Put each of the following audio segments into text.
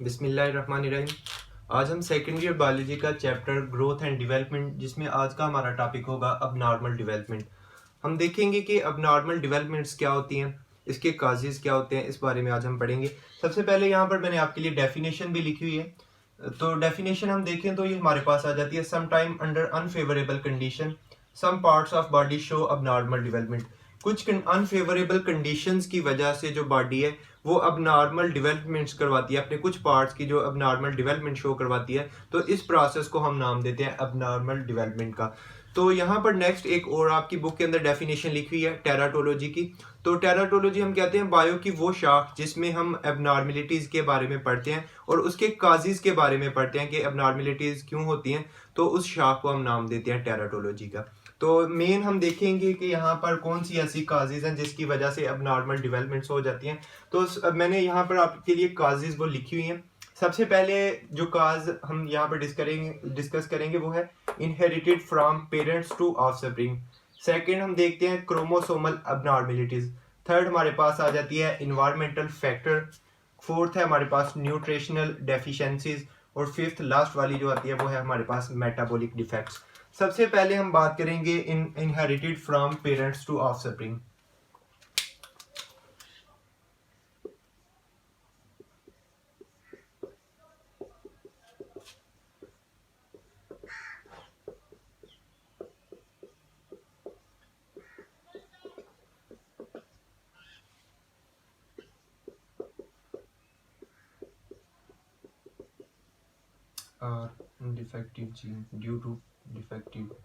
बिस्मिल्लाहिर्रहमानिर्रहीम। आज हम सेकेंड ईयर बायोलॉजी का चैप्टर ग्रोथ एंड डेवलपमेंट, जिसमें आज का हमारा टॉपिक होगा अबनॉर्मल डेवलपमेंट। हम देखेंगे कि अबनॉर्मल डेवलपमेंट्स क्या होती हैं, इसके काजेज़ क्या होते हैं, इस बारे में आज हम पढ़ेंगे। सबसे पहले यहाँ पर मैंने आपके लिए डेफिनेशन भी लिखी हुई है। तो डेफिनेशन हम देखें तो ये हमारे पास आ जाती है, some time under unfavourable condition some parts of body show abnormal development. कुछ अनफेवरेबल कंडीशंस की वजह से जो बॉडी है वो अब नॉर्मल डेवलपमेंट्स करवाती है, अपने कुछ पार्ट्स की जो अब नॉर्मल डेवलपमेंट शो करवाती है। तो इस प्रोसेस को हम नाम देते हैं अब नॉर्मल डेवलपमेंट का। तो यहाँ पर नेक्स्ट एक और आपकी बुक के अंदर डेफिनेशन लिखी हुई है टेराटोलॉजी की। तो टेराटोलॉजी हम कहते हैं बायो की वो शाख जिसमें हम एबनॉर्मलिटीज के बारे में पढ़ते हैं और उसके काजेज के बारे में पढ़ते हैं कि एबनॉर्मलिटीज क्यों होती हैं। तो उस शाख को हम नाम देते हैं टेराटोलॉजी का। तो मेन हम देखेंगे कि यहाँ पर कौन सी ऐसी काजेज हैं जिसकी वजह से अब नॉर्मल डेवलपमेंट्स हो जाती हैं। तो अब मैंने यहाँ पर आपके लिए काजेज वो लिखी हुई हैं। सबसे पहले जो काज हम यहाँ पर डिस्कस करेंगे वो है inherited from parents to offspring. Second हम देखते हैं क्रोमोसोमल अबनॉर्मेलिटीज। थर्ड हमारे पास आ जाती है इन्वायरमेंटल फैक्टर। फोर्थ है हमारे पास न्यूट्रिशनल डेफिशिएंसीज। और फिफ्थ लास्ट वाली जो आती है वो है हमारे पास मेटाबॉलिक डिफेक्ट्स। सबसे पहले हम बात करेंगे inherited from parents to offspring. Are defective gene due to defective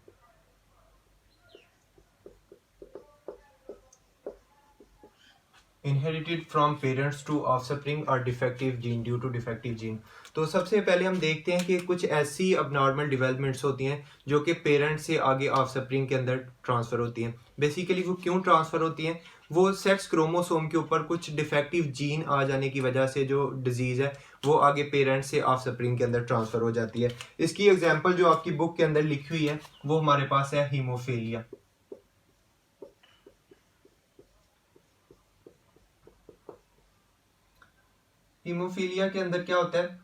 inherited from parents to offspring और defective gene due to defective gene. तो सबसे पहले हम देखते हैं कि कुछ ऐसी अबनॉर्मल डेवलपमेंट्स होती हैं जो कि पेरेंट्स से आगे ऑफस्प्रिंग के अंदर ट्रांसफ़र होती हैं। बेसिकली वो क्यों ट्रांसफ़र होती हैं? वो सेक्स क्रोमोसोम के ऊपर कुछ डिफेक्टिव जीन आ जाने की वजह से जो डिजीज़ है वो आगे पेरेंट्स से ऑफस्प्रिंग के अंदर ट्रांसफ़र हो जाती है। इसकी एग्जाम्पल जो आपकी बुक के अंदर लिखी हुई है वो हमारे पास है हीमोफीलिया। हीमोफीलिया के अंदर क्या होता है?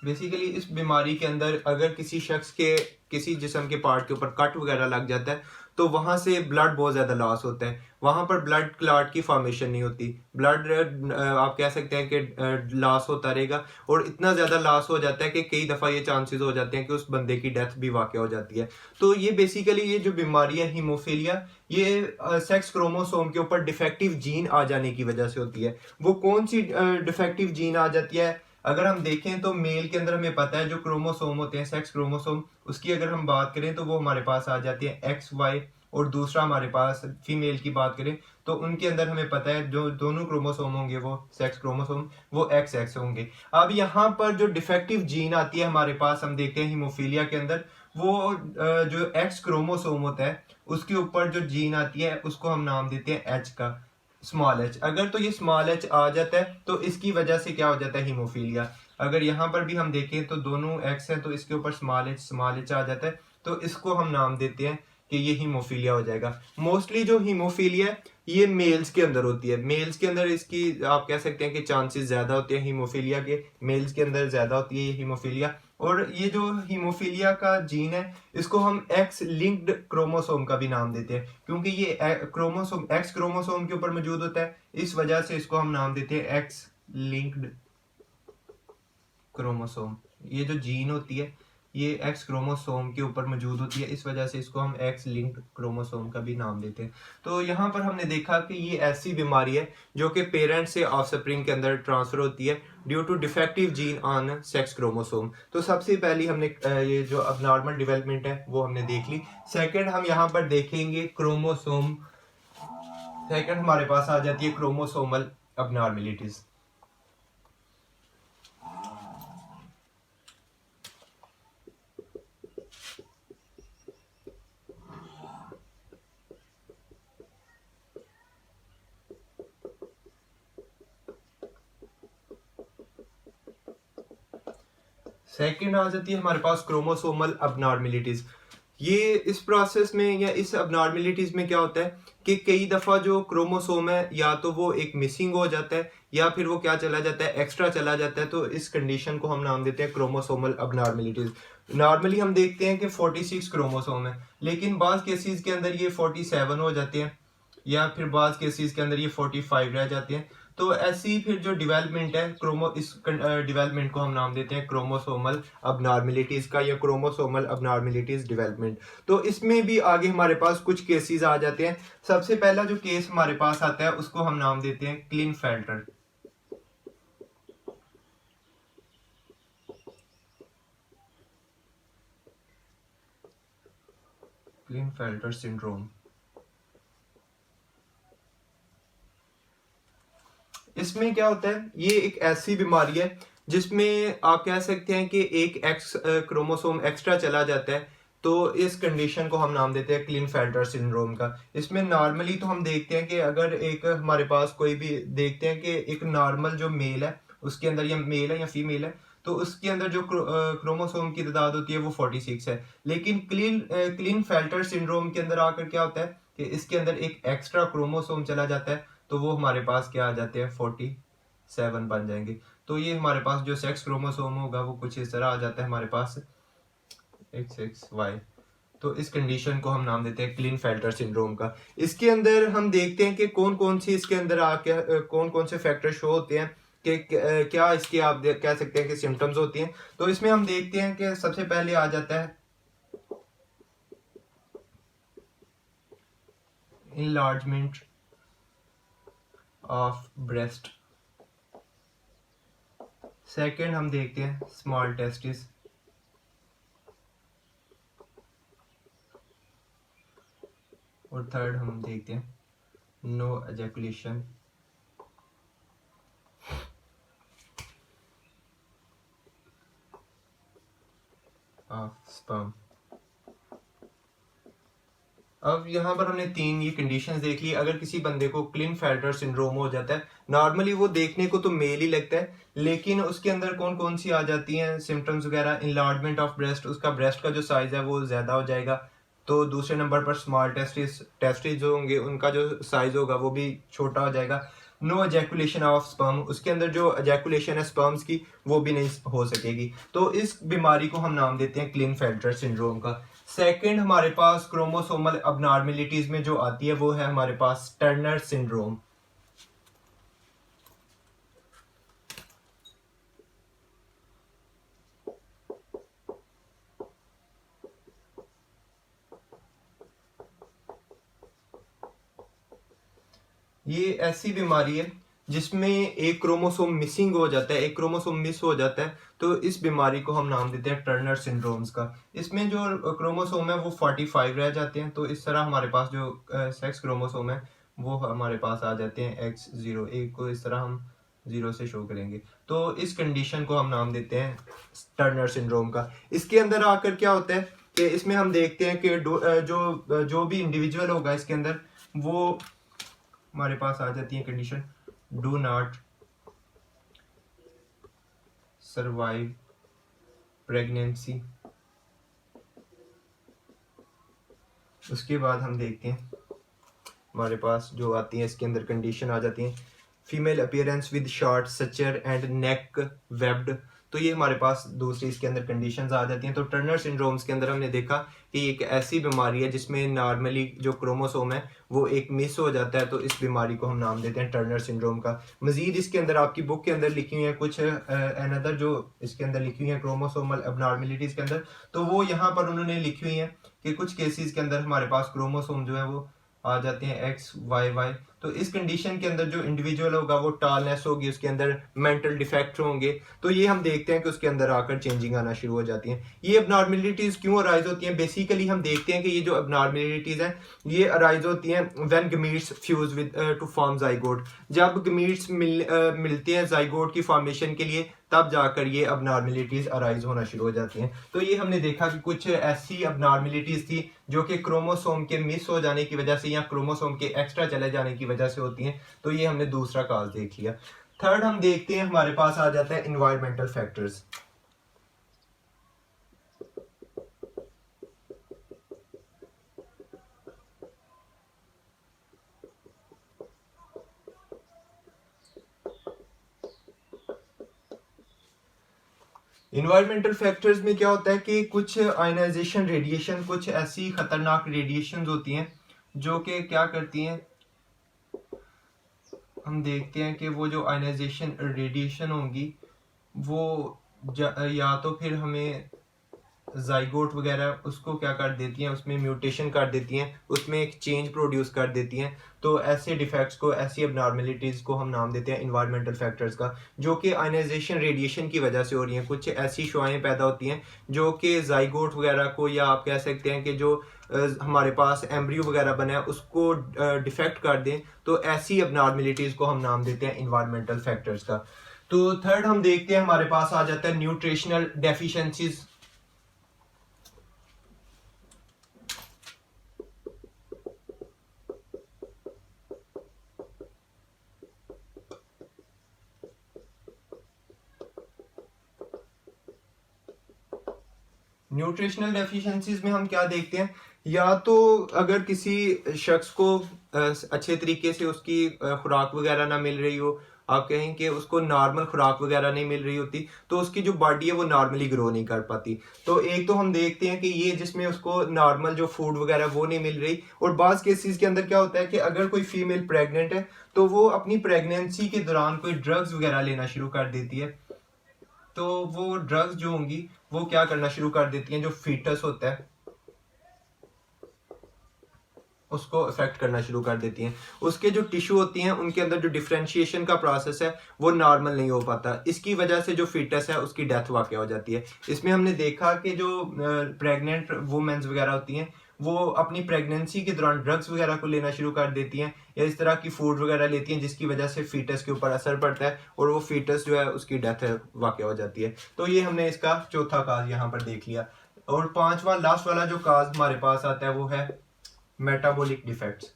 बेसिकली इस बीमारी के अंदर अगर किसी शख्स के किसी जिस्म के पार्ट के ऊपर कट वगैरह लग जाता है तो वहाँ से ब्लड बहुत ज़्यादा लॉस होता है। वहाँ पर ब्लड क्लॉट की फॉर्मेशन नहीं होती। ब्लड आप कह सकते हैं कि लॉस होता रहेगा और इतना ज़्यादा लॉस हो जाता है कि कई दफ़ा ये चांसेस हो जाते हैं कि उस बंदे की डेथ भी वाक़ हो जाती है। तो ये बेसिकली ये जो बीमारी है हीमोफीलिया, ये सेक्स क्रोमोसोम के ऊपर डिफेक्टिव जीन आ जाने की वजह से होती है। वो कौन सी डिफेक्टिव जीन आ जाती है? अगर हम देखें तो मेल के अंदर हमें पता है जो क्रोमोसोम होते हैं सेक्स क्रोमोसोम, उसकी अगर हम बात करें तो वो हमारे पास आ जाती है एक्स वाई। और दूसरा हमारे पास फीमेल की बात करें तो उनके अंदर हमें पता है जो दोनों क्रोमोसोम होंगे वो सेक्स क्रोमोसोम वो एक्स एक्स होंगे। अब यहाँ पर जो डिफेक्टिव जीन आती है हमारे पास, हम देखते हैं हीमोफीलिया के अंदर वो जो एक्स क्रोमोसोम होता है उसके ऊपर जो जीन आती है उसको हम नाम देते हैं एच का, स्मॉल एच। अगर तो ये स्मॉल एच आ जाता है तो इसकी वजह से क्या हो जाता है हीमोफीलिया। अगर यहाँ पर भी हम देखें तो दोनों एक्स है तो इसके ऊपर स्मॉल एच आ जाता है तो इसको हम नाम देते हैं कि ये हीमोफीलिया हो जाएगा। मोस्टली जो हीमोफीलिया है ये मेल्स के अंदर होती है। मेल्स के अंदर इसकी आप कह सकते हैं कि चांसेस ज़्यादा होते हैं हीमोफीलिया के, मेल्स के अंदर ज़्यादा होती है ये हीमोफीलिया। और ये जो हीमोफीलिया का जीन है इसको हम एक्स लिंक्ड क्रोमोसोम का भी नाम देते हैं क्योंकि ये क्रोमोसोम एक्स क्रोमोसोम के ऊपर मौजूद होता है, इस वजह से इसको हम नाम देते हैं एक्स लिंक्ड क्रोमोसोम। ये जो जीन होती है ये एक्स क्रोमोसोम के ऊपर मौजूद होती है, इस वजह से इसको हम एक्स लिंक्ड क्रोमोसोम का भी नाम देते हैं। तो यहाँ पर हमने देखा कि ये ऐसी बीमारी है जो कि पेरेंट्स से ऑफस्प्रिंग के अंदर ट्रांसफर होती है due to defective gene on sex chromosome. तो सबसे पहली हमने ये जो अबनॉर्मल डेवलपमेंट है वो हमने देख ली। सेकंड हम यहाँ पर देखेंगे क्रोमोसोम। सेकंड हमारे पास आ जाती है क्रोमोसोमल अबनॉर्मेलिटीज। सेकंड आ जाती है हमारे पास क्रोमोसोमल अबनॉर्मेलिटीज। ये इस प्रोसेस में या इस अबनॉर्मेलिटीज में क्या होता है कि कई दफ़ा जो क्रोमोसोम है या तो वो एक मिसिंग हो जाता है या फिर वो क्या चला जाता है, एक्स्ट्रा चला जाता है। तो इस कंडीशन को हम नाम देते हैं क्रोमोसोमल अबनॉर्मेलिटीज। नॉर्मली हम देखते हैं कि 46 क्रोमोसोम है, लेकिन बाज़ केसेस के अंदर ये 47 हो जाते हैं या फिर बाज़ केसेस के अंदर ये 45 रह जाते हैं। तो ऐसी फिर जो डेवलपमेंट है इस डेवलपमेंट को हम नाम देते हैं क्रोमोसोमल अबनॉर्मेलिटीज का या क्रोमोसोमल अबनॉर्मेलिटीज डेवलपमेंट। तो इसमें भी आगे हमारे पास कुछ केसेस आ जाते हैं। सबसे पहला जो केस हमारे पास आता है उसको हम नाम देते हैं क्लिनफेल्टर। क्लिनफेल्टर सिंड्रोम। इसमें क्या होता है, ये एक ऐसी बीमारी है जिसमें आप कह सकते हैं कि एक एक्स क्रोमोसोम एक्स्ट्रा चला जाता है। तो इस कंडीशन को हम नाम देते हैं क्लिनफेल्टर सिंड्रोम का। इसमें नॉर्मली तो हम देखते हैं कि अगर एक हमारे पास कोई भी देखते हैं कि एक नॉर्मल जो मेल है उसके अंदर, या मेल है या फीमेल है, तो उसके अंदर जो क्रोमोसोम की तादाद होती है वो 46 है। लेकिन क्लिनफेल्टर सिंड्रोम के अंदर आकर क्या होता है कि इसके अंदर एक एक्स्ट्रा क्रोमोसोम चला जाता है, तो वो हमारे पास क्या आ जाते हैं, 47 बन जाएंगे। तो ये हमारे पास जो सेक्स क्रोमोसोम होगा वो कुछ इस तरह आ जाता है हमारे पास XXY। तो इस कंडीशन को हम नाम देते हैं क्लिनफेल्टर सिंड्रोम का। इसके अंदर हम देखते हैं कि कौन कौन सी इसके अंदर आके कौन कौन से फैक्टर शो होते हैं कि क्या इसके आप कह सकते हैं कि सिम्टम्स होती हैं। तो इसमें हम देखते हैं कि सबसे पहले आ जाता है इनलार्जमेंट ऑफ ब्रेस्ट। सेकंड हम देखते हैं स्मॉल टेस्टिस। और थर्ड हम देखते हैं नो एजैकुलेशन ऑफ स्पर्म। अब यहाँ पर हमने तीन ये कंडीशंस देख ली। अगर किसी बंदे को क्लिनफेल्टर सिंड्रोम हो जाता है, नॉर्मली वो देखने को तो मेल ही लगता है, लेकिन उसके अंदर कौन कौन सी आ जाती हैं सिम्टम्स वगैरह। इनलार्जमेंट ऑफ ब्रेस्ट, उसका ब्रेस्ट का जो साइज है वो ज़्यादा हो जाएगा। तो दूसरे नंबर पर स्मॉल टेस्टिस, टेस्टिस जो होंगे उनका जो साइज होगा वो भी छोटा हो जाएगा। नो एजैकुलेशन ऑफ स्पर्म, उसके अंदर जो एजैकुलेशन है स्पर्म्स की वो भी नहीं हो सकेगी। तो इस बीमारी को हम नाम देते हैं क्लिनफेल्टर सिंड्रोम का। सेकंड हमारे पास क्रोमोसोमल अबनॉर्मेलिटीज में जो आती है वो है हमारे पास टर्नर सिंड्रोम। ये ऐसी बीमारी है जिसमें एक क्रोमोसोम मिसिंग हो जाता है, एक क्रोमोसोम मिस हो जाता है। तो इस बीमारी को हम नाम देते हैं टर्नर सिंड्रोम्स का। इसमें जो क्रोमोसोम है वो 45 रह जाते हैं। तो इस तरह हमारे पास जो सेक्स क्रोमोसोम है वो हमारे पास आ जाते हैं X0। एक को इस तरह हम 0 से शो करेंगे। तो इस कंडीशन को हम नाम देते हैं टर्नर सिंड्रोम का। इसके अंदर आकर क्या होता है कि इसमें हम देखते हैं कि जो भी इंडिविजुअल होगा इसके अंदर, वो हमारे पास आ जाती है condition do not survive pregnancy. उसके बाद हम देखते हैं हमारे पास जो आती है इसके अंदर कंडीशन आ जाती है female appearance with short Sachar and neck webbed. तो ये हमारे पास दूसरी इसके अंदर कंडीशंस आ जाती हैं। तो टर्नर सिंड्रोम्स के अंदर हमने देखा कि एक ऐसी बीमारी है जिसमें नॉर्मली जो क्रोमोसोम है वो एक मिस हो जाता है। तो इस बीमारी को हम नाम देते हैं टर्नर सिंड्रोम का। मजीद इसके अंदर आपकी बुक के अंदर लिखी हुई है कुछ अनदर जो इसके अंदर लिखी हुई है क्रोमोसोमल अबनॉर्मेलिटीज के अंदर, तो वो यहाँ पर उन्होंने लिखी हुई है कि कुछ केसेस के अंदर हमारे पास क्रोमोसोम जो है वो आ जाते हैं XYY। तो इस कंडीशन के अंदर जो इंडिविजुअल होगा वो टालनेस होगी, उसके अंदर मेंटल डिफेक्ट होंगे। तो ये हम देखते हैं कि उसके अंदर आकर चेंजिंग आना शुरू हो जाती हैं। ये अबनॉर्मेलिटीज क्यों अराइज होती हैं, बेसिकली हम देखते हैं कि ये जो अबनॉर्मेलिटीज हैं ये अराइज होती हैं when gametes fuse with two form zygote. जब गमीट्स मिलते हैं जाइगोट की फॉर्मेशन के लिए, तब जाकर ये अबनॉर्मेलिटीज अराइज होना शुरू हो जाती हैं। तो ये हमने देखा कि कुछ ऐसी अबनॉर्मेलिटीज थी जो कि क्रोमोसोम के मिस हो जाने की वजह से या क्रोमोसोम के एक्स्ट्रा चले जाने की वजह से होती हैं। तो ये हमने दूसरा काज देख लिया। थर्ड हम देखते हैं हमारे पास आ जाता है इन्वायरमेंटल फैक्टर्स। इन्वायरमेंटल फैक्टर्स में क्या होता है कि कुछ आयनाइजेशन रेडिएशन, कुछ ऐसी खतरनाक रेडिएशन होती हैं जो कि क्या करती हैं, हम देखते हैं कि वो जो आयनाइजेशन रेडिएशन होंगी वो या तो फिर हमें जाइगोट वगैरह उसको क्या कर देती हैं, उसमें म्यूटेशन कर देती हैं, उसमें एक चेंज प्रोड्यूस कर देती हैं। तो ऐसे डिफेक्ट्स को, ऐसी एबनॉर्मेलिटीज़ को हम नाम देते हैं इन्वायरमेंटल फैक्टर्स का, जो कि आयनाइजेशन रेडिएशन की वजह से हो रही हैं। कुछ ऐसी शुआएँ पैदा होती हैं जो कि जाइगोट वगैरह को, या आप कह सकते हैं कि जो हमारे पास एम्ब्रियो वगैरह बना है उसको डिफेक्ट कर दें। तो ऐसी एबनॉर्मेलिटीज़ को हम नाम देते हैं इन्वायरमेंटल फैक्टर्स का। तो थर्ड हम देखते हैं, हमारे पास आ जाता है न्यूट्रिशनल डेफिशिएंसीज। न्यूट्रिशनल डेफिशिएंसीज में हम क्या देखते हैं, या तो अगर किसी शख्स को अच्छे तरीके से उसकी खुराक वगैरह ना मिल रही हो, आप कहें कि उसको नॉर्मल खुराक वगैरह नहीं मिल रही होती, तो उसकी जो बॉडी है वो नॉर्मली ग्रो नहीं कर पाती। तो एक तो हम देखते हैं कि ये जिसमें उसको नॉर्मल जो फूड वगैरह वो नहीं मिल रही। और बाज़ केसेस के अंदर क्या होता है कि अगर कोई फीमेल प्रेग्नेंट है तो वो अपनी प्रेगनेंसी के दौरान कोई ड्रग्स वगैरह लेना शुरू कर देती है। तो वो ड्रग्स जो होंगी वो क्या करना शुरू कर देती हैं, जो फीटस होता है उसको अफेक्ट करना शुरू कर देती हैं। उसके जो टिश्यू होती हैं उनके अंदर जो डिफरेंशिएशन का प्रोसेस है वो नॉर्मल नहीं हो पाता। इसकी वजह से जो फीटस है उसकी डेथ वाक़या हो जाती है। इसमें हमने देखा कि जो प्रेग्नेंट वुमेन्स वगैरह होती हैं वो अपनी प्रेगनेंसी के दौरान ड्रग्स वगैरह को लेना शुरू कर देती हैं, या इस तरह की फूड वगैरह लेती हैं जिसकी वजह से फीटस के ऊपर असर पड़ता है और वो फीटस जो है उसकी डेथ वाक़या हो जाती है। तो ये हमने इसका चौथा काज यहाँ पर देख लिया। और पांचवा लास्ट वाला जो काज हमारे पास आता है वो है मेटाबॉलिक डिफेक्ट्स।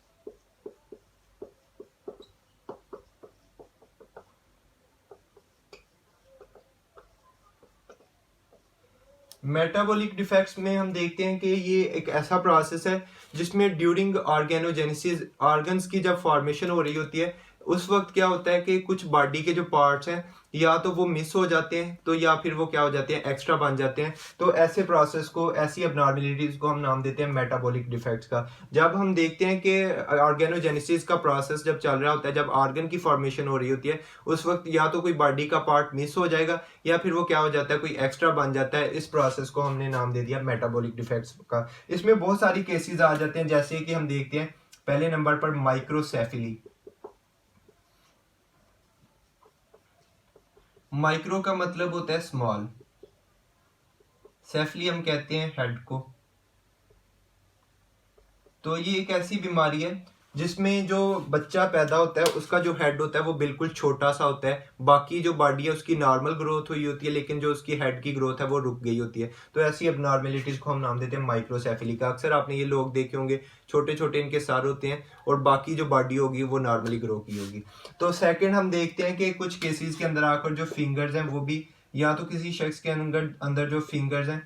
मेटाबॉलिक डिफेक्ट्स में हम देखते हैं कि ये एक ऐसा प्रोसेस है जिसमें ड्यूरिंग ऑर्गेनोजेनेसिस, ऑर्गन्स की जब फॉर्मेशन हो रही होती है उस वक्त क्या होता है कि कुछ बॉडी के जो पार्ट्स हैं या तो वो मिस हो जाते हैं, तो या फिर वो क्या हो जाते हैं, एक्स्ट्रा बन जाते हैं। तो ऐसे प्रोसेस को, ऐसी एबनॉर्मेलिटीज को हम नाम देते हैं मेटाबॉलिक डिफेक्ट्स का। जब हम देखते हैं कि ऑर्गेनोजेनेसिस का प्रोसेस जब चल रहा होता है, जब ऑर्गन की फॉर्मेशन हो रही होती है, उस वक्त या तो कोई बॉडी का पार्ट मिस हो जाएगा या फिर वो क्या हो जाता है, कोई एक्स्ट्रा बन जाता है। इस प्रोसेस को हमने नाम दे दिया मेटाबॉलिक डिफेक्ट्स का। इसमें बहुत सारी केसेस आ जाते हैं, जैसे कि हम देखते हैं पहले नंबर पर माइक्रोसेफेली। माइक्रो का मतलब होता है स्मॉल, सेफली हम कहते हैं हेड को। तो ये एक ऐसी बीमारी है जिसमें जो बच्चा पैदा होता है उसका जो हेड होता है वो बिल्कुल छोटा सा होता है, बाकी जो बॉडी है उसकी नॉर्मल ग्रोथ हुई होती है, लेकिन जो उसकी हेड की ग्रोथ है वो रुक गई होती है। तो ऐसी एबनॉर्मेलिटीज को हम नाम देते हैं माइक्रोसेफेली का। अक्सर आपने ये लोग देखे होंगे, छोटे छोटे इनके सर होते हैं और बाकी जो बॉडी होगी वो नॉर्मली ग्रो की होगी। तो सेकेंड हम देखते हैं कि कुछ केसेस के अंदर आकर जो फिंगर्स हैं वो भी, या तो किसी शख्स के अंदर जो फिंगर्स हैं,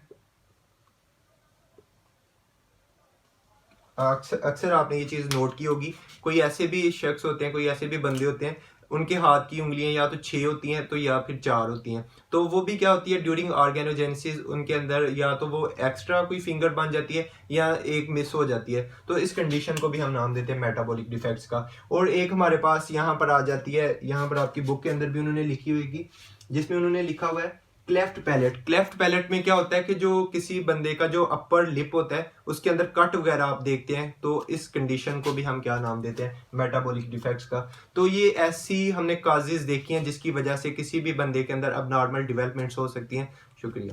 अक्सर आपने ये चीज़ नोट की होगी, कोई ऐसे भी शख्स होते हैं, कोई ऐसे भी बंदे होते हैं उनके हाथ की उंगलियां या तो 6 होती हैं तो या फिर 4 होती हैं। तो वो भी क्या होती है, ड्यूरिंग ऑर्गेनोजेनेसिस उनके अंदर या तो वो एक्स्ट्रा कोई फिंगर बन जाती है या एक मिस हो जाती है। तो इस कंडीशन को भी हम नाम देते हैं मेटाबॉलिक डिफेक्ट्स का। और एक हमारे पास यहाँ पर आ जाती है, यहाँ पर आपकी बुक के अंदर भी उन्होंने लिखी हुई की, जिसमें उन्होंने लिखा हुआ है क्लेफ्ट पैलेट। क्लेफ्ट पैलेट में क्या होता है कि जो किसी बंदे का जो अपर लिप होता है उसके अंदर कट वगैरह आप देखते हैं, तो इस कंडीशन को भी हम क्या नाम देते हैं, मेटाबॉलिक डिफेक्ट्स का। तो ये ऐसी हमने काजेज देखी हैं जिसकी वजह से किसी भी बंदे के अंदर अब नॉर्मल डेवलपमेंट्स हो सकती हैं। शुक्रिया।